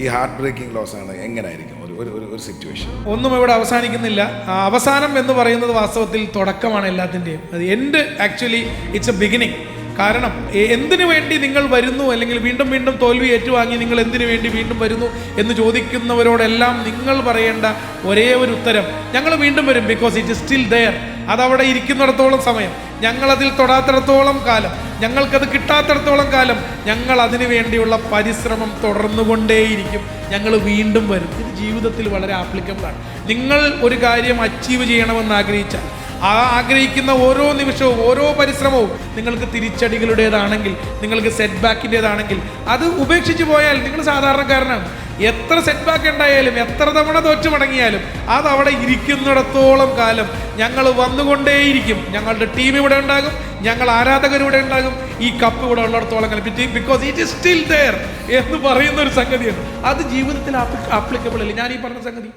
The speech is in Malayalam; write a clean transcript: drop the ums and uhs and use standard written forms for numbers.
ഈ ഹാർട്ട് ബ്രേക്കിംഗ് ലോസ് ആണ് എങ്ങനെയായിരിക്കും ഒരു സിറ്റുവേഷൻ? ഒന്നും ഇവിടെ അവസാനിക്കുന്നില്ല. അവസാനം എന്ന് പറയുന്നത് വാസ്തവത്തിൽ തുടക്കമാണ് എല്ലാത്തിൻ്റെയും. അത് end actually it's A beginning. കാരണം എന്തിനു വേണ്ടി നിങ്ങൾ വരുന്നു, അല്ലെങ്കിൽ വീണ്ടും വീണ്ടും തോൽവി ഏറ്റുവാങ്ങി നിങ്ങൾ എന്തിനു വേണ്ടി വീണ്ടും വരുന്നു എന്ന് ചോദിക്കുന്നവരോടെല്ലാം നിങ്ങൾ പറയേണ്ട ഒരേ ഒരു ഉത്തരം, ഞങ്ങൾ വീണ്ടും വരും, because it is still there. അതവിടെ ഇരിക്കുന്നിടത്തോളം സമയം, ഞങ്ങളതിൽ തൊടാത്തിടത്തോളം കാലം, ഞങ്ങൾക്കത് കിട്ടാത്തിടത്തോളം കാലം ഞങ്ങൾ അതിനു വേണ്ടിയുള്ള പരിശ്രമം തുടർന്നുകൊണ്ടേയിരിക്കും. ഞങ്ങൾ വീണ്ടും വരും. ഇത് ജീവിതത്തിൽ വളരെ ആപ്ലിക്കബിളാണ്. നിങ്ങൾ ഒരു കാര്യം അച്ചീവ് ചെയ്യണമെന്ന് ആഗ്രഹിച്ചാൽ ആ ആഗ്രഹിക്കുന്ന ഓരോ നിമിഷവും ഓരോ പരിശ്രമവും നിങ്ങൾക്ക് തിരിച്ചടികളുടേതാണെങ്കിൽ, നിങ്ങൾക്ക് സെറ്റ് ബാക്കിൻ്റെതാണെങ്കിൽ അത് ഉപേക്ഷിച്ച് പോയാൽ നിങ്ങൾ സാധാരണക്കാരനാണ്. എത്ര സെറ്റ് ബാക്ക് ഉണ്ടായാലും, എത്ര തവണ തോറ്റു മടങ്ങിയാലും അതവിടെ ഇരിക്കുന്നിടത്തോളം കാലം ഞങ്ങൾ വന്നുകൊണ്ടേയിരിക്കും. ഞങ്ങളുടെ ടീം ഇവിടെ ഉണ്ടാകും, ഞങ്ങൾ ആരാധകരിവിടെ ഉണ്ടാകും, ഈ കപ്പ് ഇവിടെ ഉള്ളിടത്തോളം കാലം, because it is still there എന്ന് പറയുന്ന ഒരു സംഗതിയാണ്. അത് ജീവിതത്തിൽ ആപ്ലിക്കബിൾ അല്ലേ ഞാൻ ഈ പറഞ്ഞ സംഗതി?